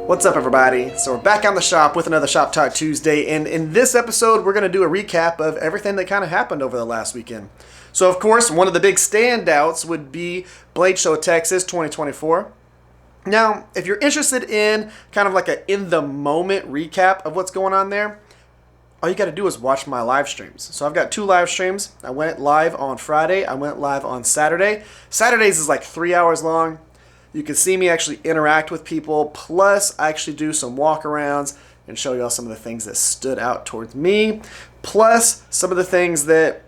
What's up, everybody? So we're back on the shop with another Shop Talk Tuesday, and in this episode we're going to do a recap of everything that kind of happened over the last weekend. So of course, one of the big standouts would be Blade Show Texas 2024. Now, if you're interested in kind of like a in-the-moment recap of what's going on there, all you got to do is watch my live streams. So I've got 2 live streams. I went live on Friday. I went live on Saturday. Saturdays is like 3 hours long. You can see me actually interact with people. Plus, I actually do some walk-arounds and show y'all some of the things that stood out towards me. Plus, some of the things that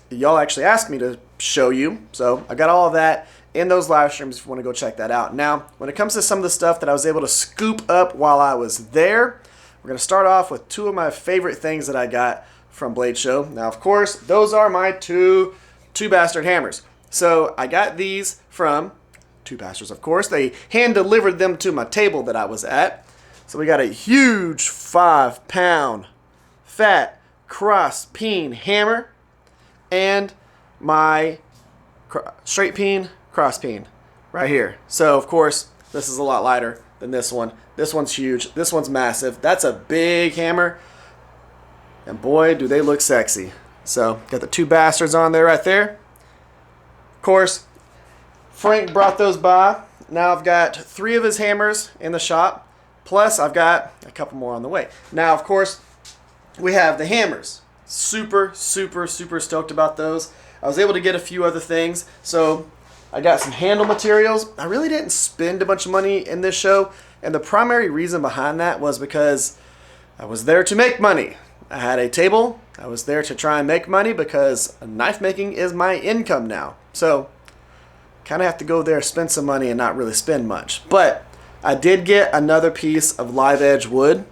y'all actually asked me to show you. So I got all of that in those live streams if you want to go check that out. Now, when it comes to some of the stuff that I was able to scoop up while I was there, we're going to start off with 2 of my favorite things that I got from Blade Show. Now, of course, those are my two bastard hammers. So I got these from 2 Basterds, of course. They hand-delivered them to my table that I was at. So we got a huge 5-pound fat cross-peen hammer and my straight peen, cross-peen right here. So, of course, this is a lot lighter than this one. This one's huge. This one's massive. That's a big hammer. And boy, do they look sexy. So, got the 2 Basterds on there right there. Of course, Frank brought those by. Now I've got 3 of his hammers in the shop. Plus, I've got a couple more on the way. Now, of course, we have the hammers. Super stoked about those. I was able to get a few other things. So, I got some handle materials. I really didn't spend a bunch of money in this show. And the primary reason behind that was because I was there to make money. I had a table. I was there to try and make money because knife making is my income now. So, kind of have to go there, spend some money, and not really spend much. But I did get another piece of live edge wood.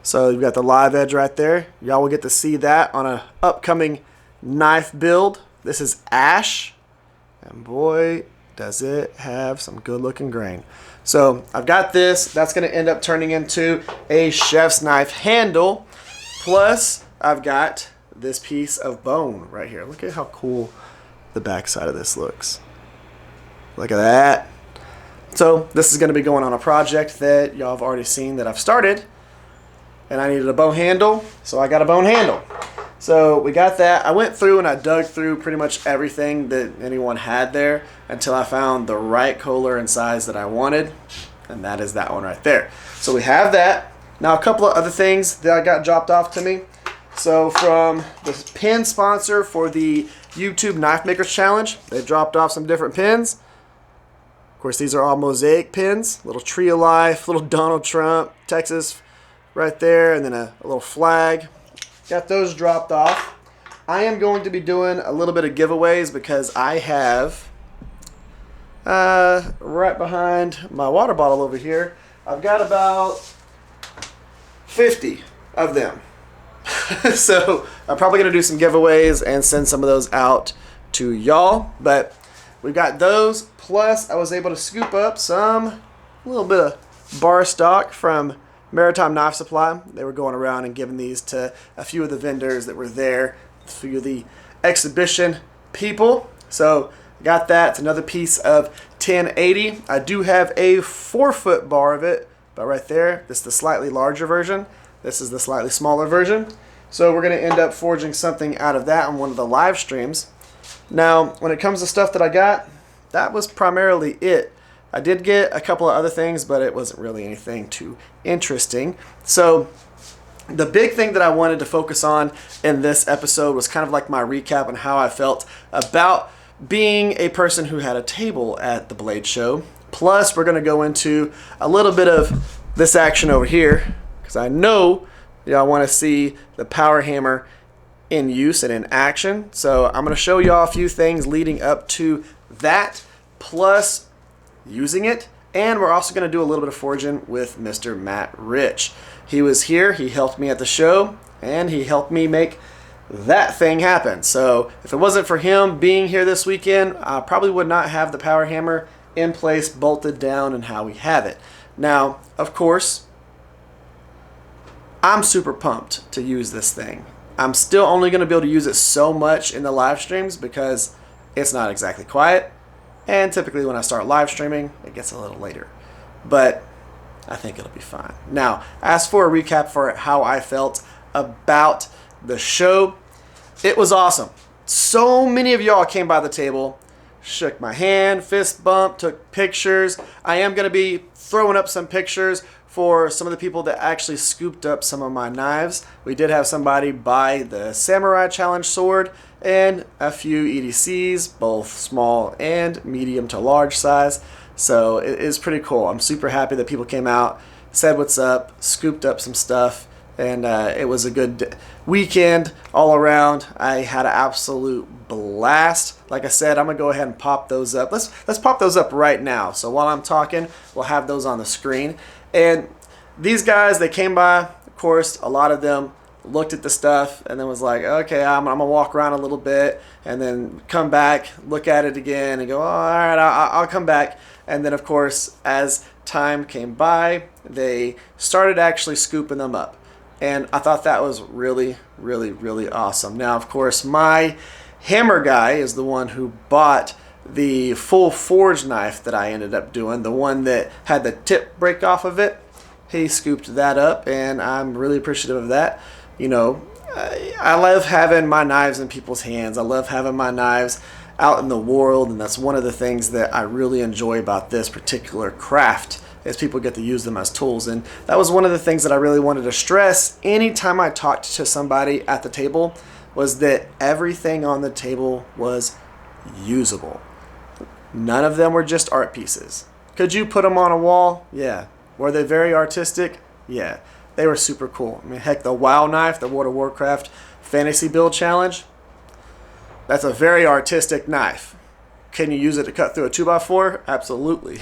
So you've got the live edge right there. Y'all will get to see that on an upcoming knife build. This is ash. And boy, does it have some good looking grain. So I've got this. That's going to end up turning into a chef's knife handle. Plus, I've got this piece of bone right here. Look at how cool the back side of this looks. Look at that. So this is going to be going on a project that y'all have already seen that I've started. And I needed a bone handle, so I got a bone handle. So we got that. I went through and I dug through pretty much everything that anyone had there until I found the right color and size that I wanted. And that is that one right there. So we have that. Now a couple of other things that I got dropped off to me. So from the pin sponsor for the YouTube Knife Makers Challenge, they dropped off some different pins. Of course, these are all mosaic pins. Little Tree of Life, little Donald Trump, Texas right there, and then a little flag. Got those dropped off. I am going to be doing a little bit of giveaways because I have, right behind my water bottle over here, I've got about 50 of them. So I'm probably going to do some giveaways and send some of those out to y'all. But we've got those. Plus, I was able to scoop up a little bit of bar stock from Maritime Knife Supply. They were going around and giving these to a few of the vendors that were there, a few of the exhibition people. So, got that. It's another piece of 1080. I do have a 4-foot bar of it, but right there, this is the slightly larger version. This is the slightly smaller version. So, we're going to end up forging something out of that on one of the live streams. Now, when it comes to stuff that I got, that was primarily it. I did get a couple of other things, but it wasn't really anything too interesting. So the big thing that I wanted to focus on in this episode was kind of like my recap on how I felt about being a person who had a table at the Blade Show. Plus, we're going to go into a little bit of this action over here because I know y'all want to see the power hammer in use and in action. So I'm going to show y'all a few things leading up to that, plus using it. And we're also going to do a little bit of forging with Mr. Matt Rich. He was here, he helped me at the show, and he helped me make that thing happen. So if it wasn't for him being here this weekend, I probably would not have the power hammer in place, bolted down, and how we have it. Now, of course, I'm super pumped to use this thing. I'm still only going to be able to use it so much in the live streams because it's not exactly quiet. And typically when I start live streaming, it gets a little later. But I think it'll be fine. Now, as for a recap for how I felt about the show, it was awesome. So many of y'all came by the table, shook my hand, fist bump, took pictures. I am going to be throwing up some pictures for some of the people that actually scooped up some of my knives. We did have somebody buy the Samurai Challenge sword and a few EDCs, both small and medium to large size. So it is pretty cool. I'm super happy that people came out, said what's up, scooped up some stuff, and it was a good weekend all around. I had an absolute blast. Like I said, I'm gonna go ahead and pop those up. Let's pop those up right now. So while I'm talking, we'll have those on the screen. And these guys, they came by, of course, a lot of them looked at the stuff and then was like, okay, I'm gonna walk around a little bit and then come back, look at it again and go, oh, all right, I'll come back. And then of course, as time came by, they started actually scooping them up. And I thought that was really, really, really awesome. Now, of course, my hammer guy is the one who bought the full forge knife that I ended up doing, the one that had the tip break off of it. He scooped that up, and I'm really appreciative of that. You know, I love having my knives in people's hands. I love having my knives out in the world, and that's one of the things that I really enjoy about this particular craft, is people get to use them as tools. And that was one of the things that I really wanted to stress anytime I talked to somebody at the table, was that everything on the table was usable. None of them were just art pieces. Could you put them on a wall? Yeah. Were they very artistic? Yeah. They were super cool. I mean, heck, the WoW knife, the World of Warcraft Fantasy Build Challenge, that's a very artistic knife. Can you use it to cut through a 2x4? Absolutely.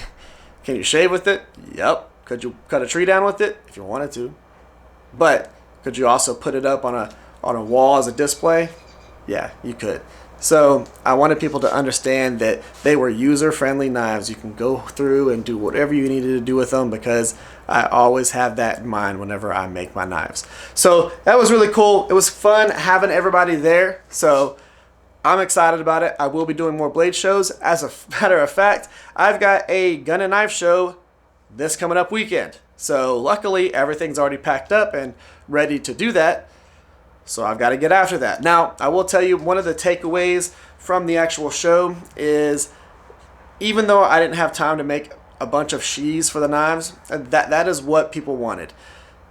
Can you shave with it? Yep. Could you cut a tree down with it? If you wanted to. But could you also put it up on a wall as a display? Yeah, you could. So I wanted people to understand that they were user-friendly knives. You can go through and do whatever you needed to do with them, because I always have that in mind whenever I make my knives. So that was really cool. It was fun having everybody there. So I'm excited about it. I will be doing more blade shows. As a matter of fact, I've got a gun and knife show this coming up weekend. So luckily everything's already packed up and ready to do that. So I've got to get after that. Now, I will tell you, one of the takeaways from the actual show is, even though I didn't have time to make a bunch of sheaths for the knives, that is what people wanted.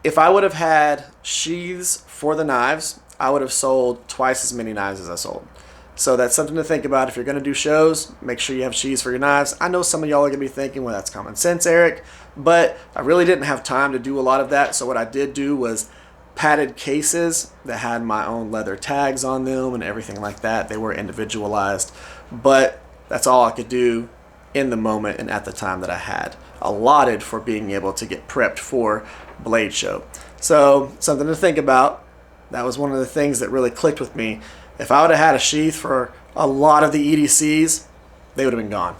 If I would have had sheaths for the knives, I would have sold twice as many knives as I sold. So that's something to think about. If you're going to do shows, make sure you have sheaths for your knives. I know some of y'all are going to be thinking, well, that's common sense, Eric. But I really didn't have time to do a lot of that. So what I did do was padded cases that had my own leather tags on them and everything like that. They were individualized, but that's all I could do in the moment and at the time that I had allotted for being able to get prepped for Blade Show. So something to think about. That was one of the things that really clicked with me. If I would have had a sheath for a lot of the EDCs, they would have been gone.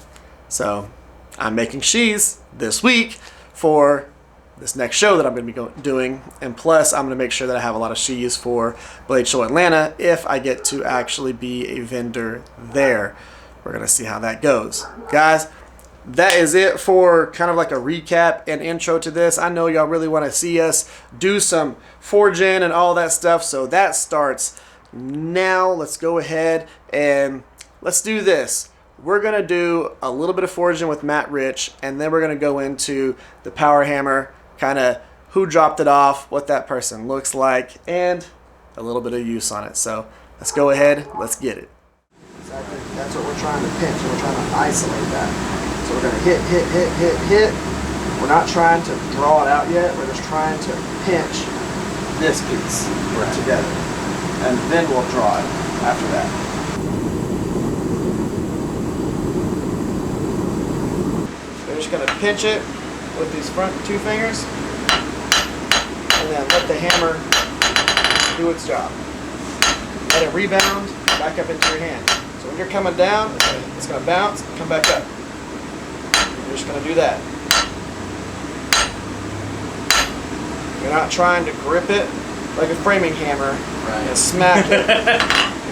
So I'm making sheaths this week for this next show that I'm going to be doing, and plus I'm going to make sure that I have a lot of sheaths for Blade Show Atlanta if I get to actually be a vendor there. We're going to see how that goes. Guys, that is it for kind of like a recap and intro to this. I know y'all really want to see us do some forging and all that stuff, so that starts now. Let's go ahead and let's do this. We're going to do a little bit of forging with Matt Rich, and then we're going to go into the power hammer, kind of who dropped it off, what that person looks like, and a little bit of use on it. So let's go ahead, let's get it. Exactly. That's what we're trying to pinch, and we're trying to isolate that. So we're going to hit. We're not trying to draw it out yet. We're just trying to pinch this piece together, and then we'll draw it after that. We're just going to pinch it with these front two fingers, and then let the hammer do its job. Let it rebound back up into your hand. So when you're coming down, it's going to bounce, come back up. You're just going to do that. You're not trying to grip it like a framing hammer and smack it.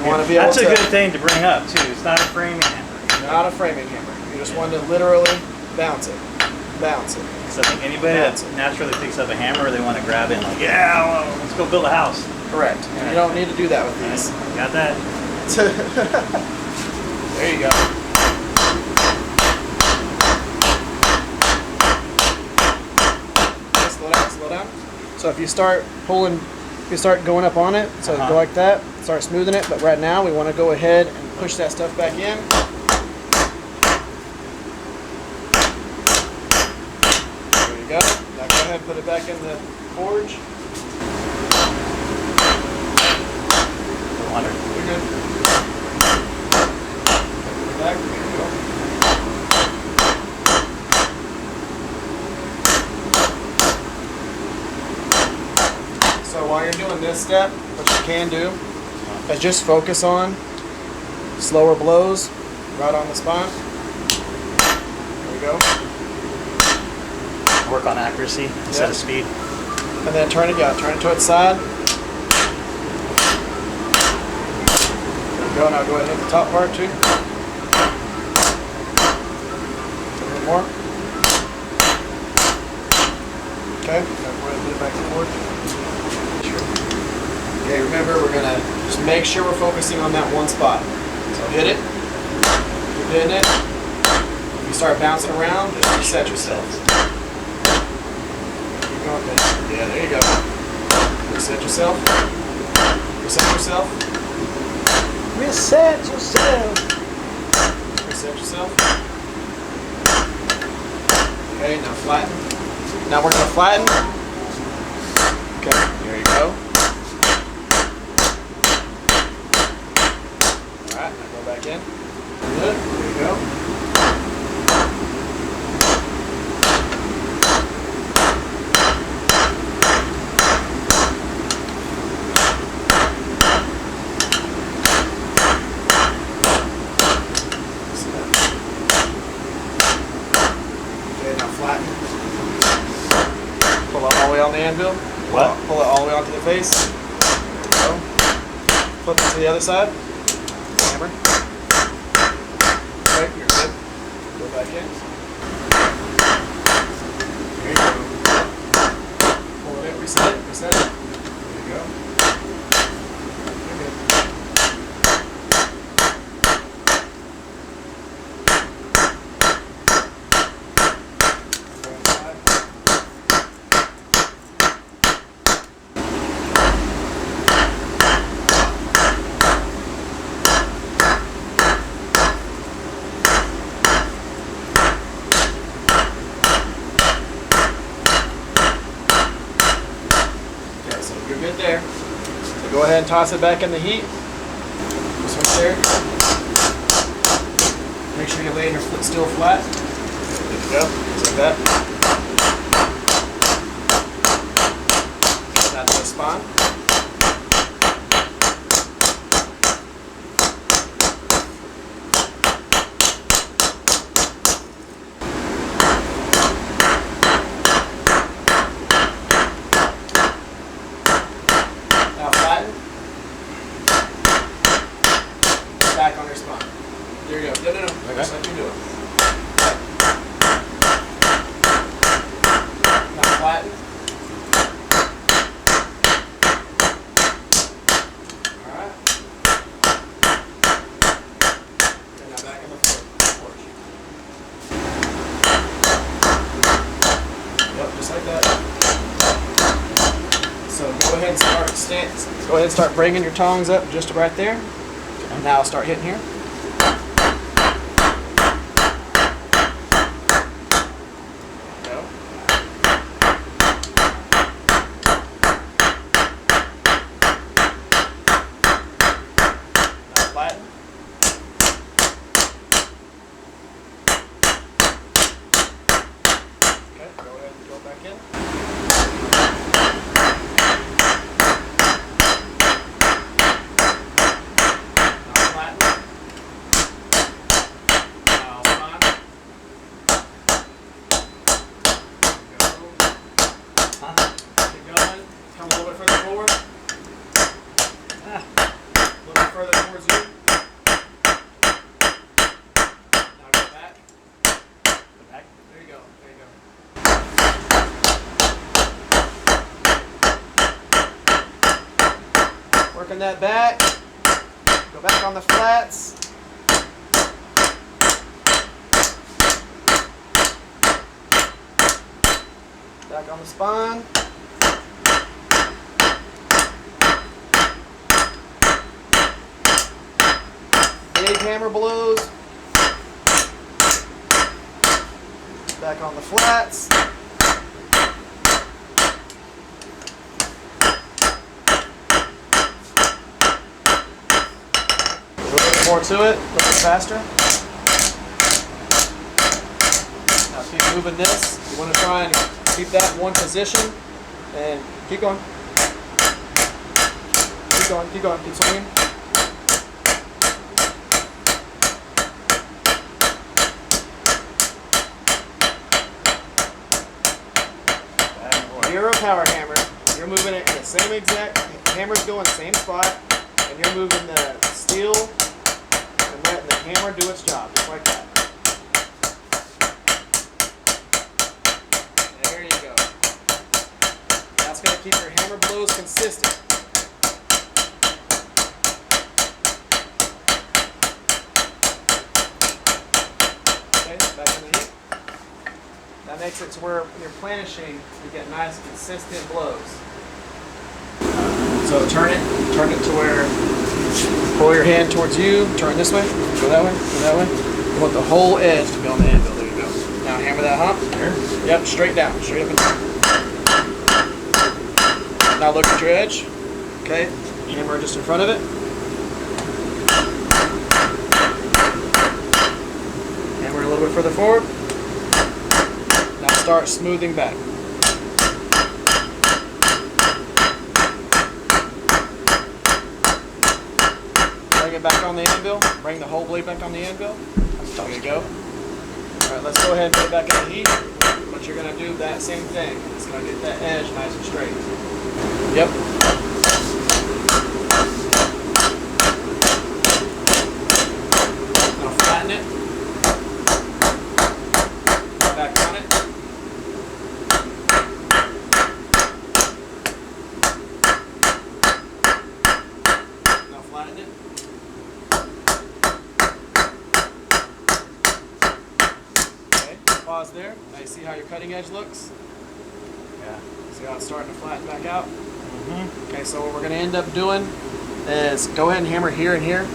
You want to be able That's to... a good thing to bring up too. It's not a framing hammer. Not a framing hammer. You just want to literally bounce it. Bounce it. Because I think anybody that naturally picks up a hammer, they want to grab it and like, yeah, well, let's go build a house. Correct. And you don't need to do that with these. Got that? There you go. Slow down. So if you start pulling, if you start going up on it, so go like that, start smoothing it. But right now we want to go ahead and push that stuff back in. There you go. Now go ahead and put it back in the forge. You're good. Put it back. There you go. So while you're doing this step, what you can do is just focus on slower blows right on the spine. There we go. Work on accuracy instead of speed. And then turn it to its side. There we go. Now go ahead and hit the top part too. A little more. Okay. Now go ahead and put it back to the forge. Okay, remember we're gonna just make sure we're focusing on that one spot. So hit it, keep hitting it. If you start bouncing around, just reset yourself. Keep going, yeah, there you go. Reset yourself. Reset yourself. Reset yourself. Reset yourself. Okay, now flatten. Now we're gonna flatten. Okay, there you go. Alright, now go back in. Good, there you go. Okay, now flatten. Pull it all the way on the anvil. What? Pull it all the way onto the face. There you go. Flip it to the other side. Hammer. Okay, you're good. Go back in. There you go. Pull it in, reset it, reset it. There you go. You're good. Go inside. You're good there. So go ahead and toss it back in the heat. Just right there. Make sure you're laying your foot still flat. There you go. Just like that. Down to the spine. Back on your spine. There you go. No. Okay. Just like you're doing. Now flatten. Alright. Okay, now back in the forge. Yep, just like that. So go ahead and start bringing your tongs up just right there. Now I'll start hitting here. Go. Now flatten. Okay, go ahead and go back in. that back. Go back on the flats. Back on the spine. Big hammer blows. Back on the flats. A little bit more to it, a little bit faster. Now keep moving this. You want to try and keep that in one position. And keep going. Keep going, keep going, keep swinging. You're a power hammer. You're moving it in the same exact, hammer's going same spot, and you're moving the steel and letting the hammer do its job, just like that. There you go. That's going to keep your hammer blows consistent. Okay, back in the heat. That makes it to where when you're planishing, you get nice, consistent blows. So turn it to where, pull your hand towards you, turn this way, go that way, go that way. You want the whole edge to be on the anvil, there you go. Now hammer that hump, here. Yep, straight down, straight up and down. Now look at your edge, okay, hammer just in front of it. Hammer a little bit further forward. Now start smoothing back. Bring it back on the anvil. Bring the whole blade back on the anvil. There you go. Alright, let's go ahead and put it back in the heat. But you're going to do that same thing. It's going to get that edge nice and straight. Yep. Now flatten it. Back on it. Now flatten it. Okay, pause there. Now you see how your cutting edge looks? Yeah. See how it's starting to flatten back out? Mm-hmm. Okay, so what we're going to end up doing is go ahead and hammer here and here.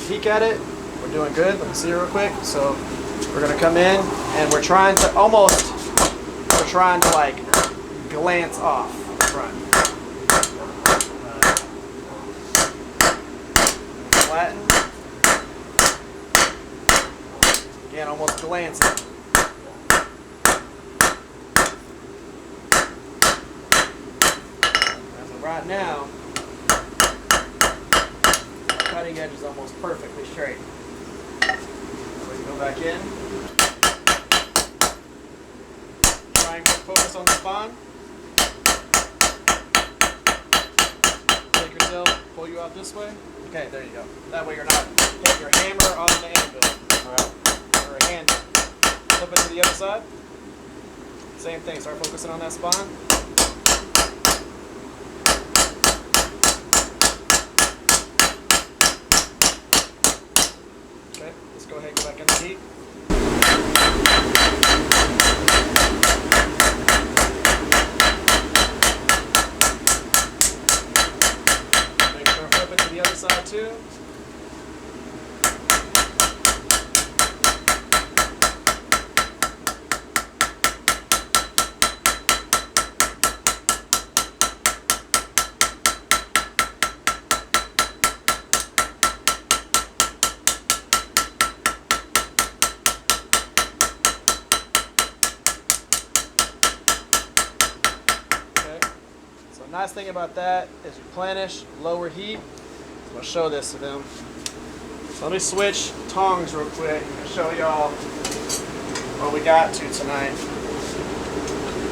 Peek at it, we're doing good. Let me see it real quick. So we're gonna come in and we're trying to like glance off the front. Flatten. Again, almost glancing. As of right now, cutting edge is almost perfectly straight. So we can go back in. Try and focus on the spine. Take yourself, pull you out this way. Okay, there you go. That way you're not putting your hammer on the anvil. Alright. Or a hand. Flip it to the other side. Same thing, start focusing on that spine. Let's go ahead and go back in the heat. Make sure I flip it to the other side too. Nice thing about that is you plenish, lower heat. So I'll show this to them. So let me switch tongs real quick and show y'all what we got to tonight.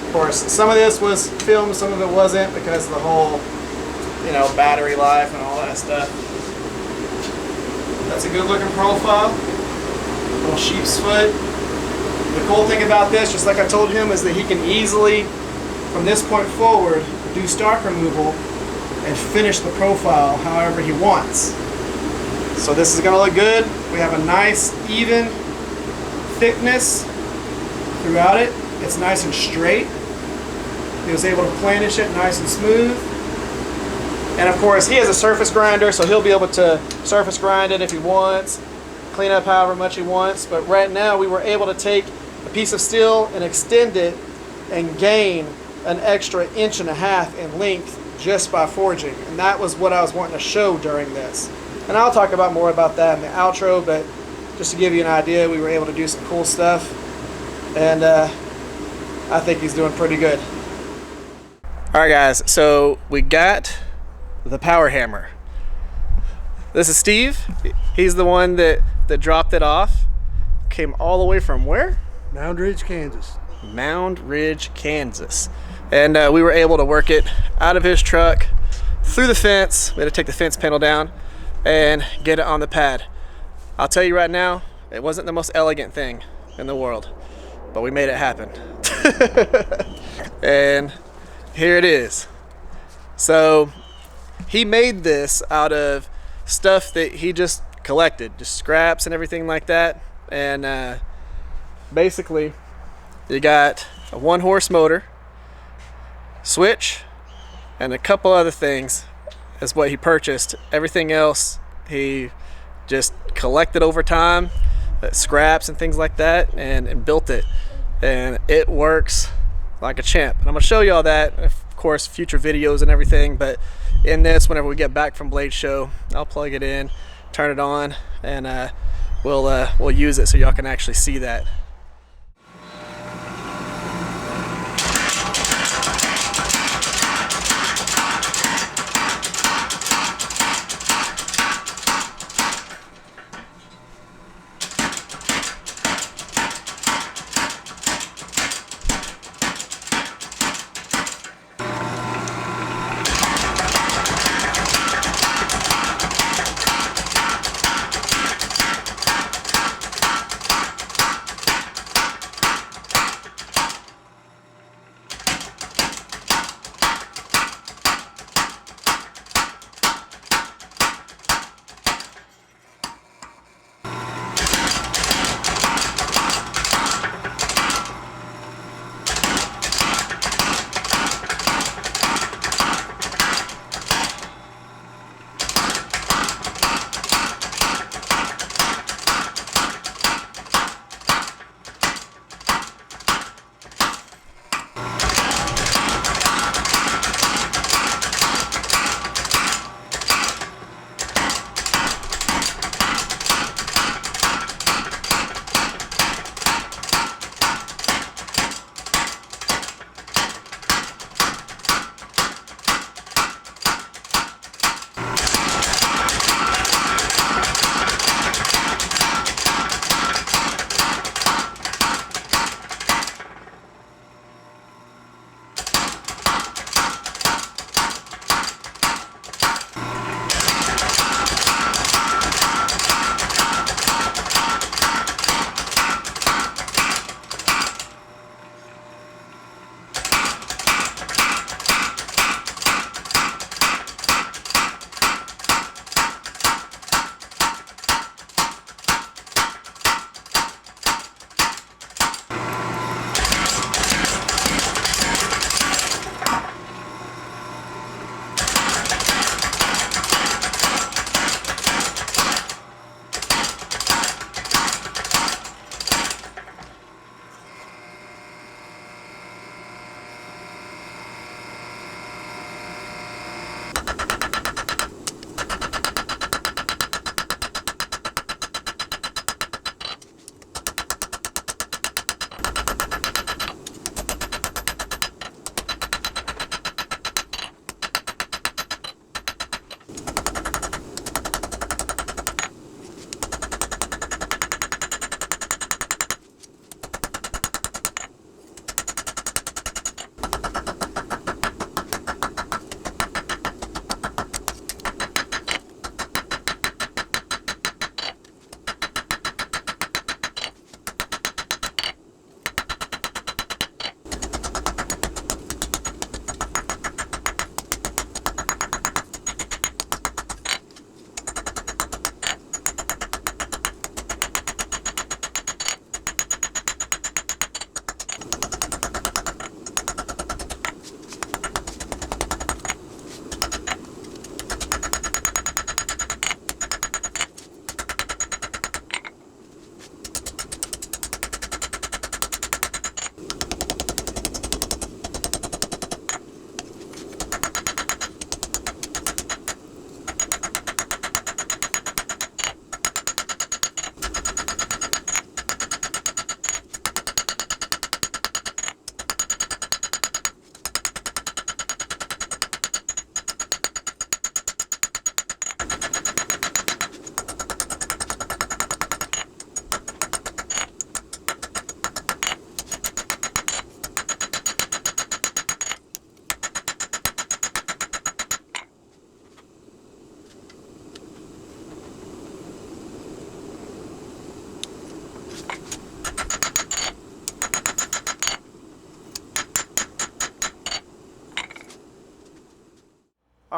Of course, some of this was filmed, some of it wasn't because of the whole, battery life and all that stuff. That's a good looking profile. Little sheep's foot. The cool thing about this, just like I told him, is that he can easily, from this point forward, do stock removal and finish the profile however he wants. So this is going to look good. We have a nice even thickness throughout it. It's nice and straight. He was able to planish it nice and smooth. And of course he has a surface grinder, so he'll be able to surface grind it if he wants, clean up however much he wants. But right now we were able to take a piece of steel and extend it and gain an extra 1.5 inches in length just by forging. And that was what I was wanting to show during this. And I'll talk about more about that in the outro, but just to give you an idea, we were able to do some cool stuff. And I think he's doing pretty good. Alright guys, so we got the power hammer. This is Steve. He's the one that dropped it off. Came all the way from where? Mound Ridge, Kansas. Mound Ridge, Kansas. And we were able to work it out of his truck, through the fence. We had to take the fence panel down and get it on the pad. I'll tell you right now, it wasn't the most elegant thing in the world, but we made it happen. And here it is. So he made this out of stuff that he just collected, just scraps and everything like that. And basically you got a 1-horse motor, switch, and a couple other things is what he purchased. Everything else he just collected over time, scraps and things like that, and built it. And it works like a champ. And I'm gonna show you all that, of course, future videos and everything. But in this, whenever we get back from Blade Show, I'll plug it in, turn it on, and we'll use it so y'all can actually see that.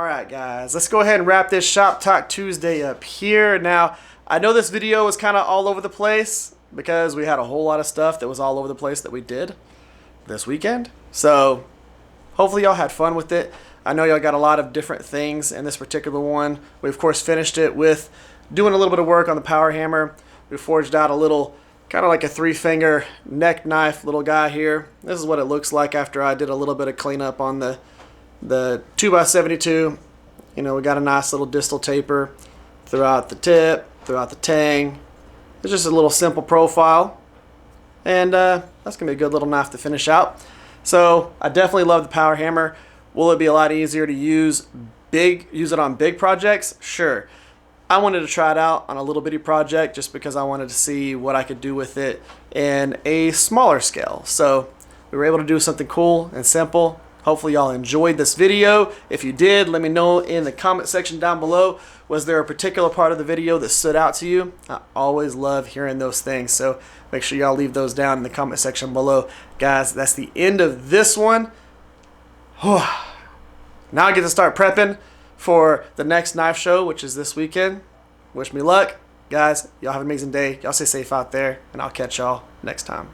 All right, guys, let's go ahead and wrap this Shop Talk Tuesday up here. Now, I know this video was kind of all over the place because we had a whole lot of stuff that was all over the place that we did this weekend. So hopefully y'all had fun with it. I know y'all got a lot of different things in this particular one. We, of course, finished it with doing a little bit of work on the power hammer. We forged out a little, kind of like a 3-finger neck knife little guy here. This is what it looks like after I did a little bit of cleanup on the 2x72. You know, we got a nice little distal taper throughout the tip, throughout the tang. It's just a little simple profile, and that's gonna be a good little knife to finish out. So I definitely love the power hammer. Will it be a lot easier to use it on big projects? Sure. I wanted to try it out on a little bitty project just because I wanted to see what I could do with it in a smaller scale. So we were able to do something cool and simple. Hopefully y'all enjoyed this video. If you did, let me know in the comment section down below. Was there a particular part of the video that stood out to you? I always love hearing those things, so make sure y'all leave those down in the comment section below. Guys, that's the end of this one. Now I get to start prepping for the next knife show, which is this weekend. Wish me luck. Guys, y'all have an amazing day. Y'all stay safe out there, and I'll catch y'all next time.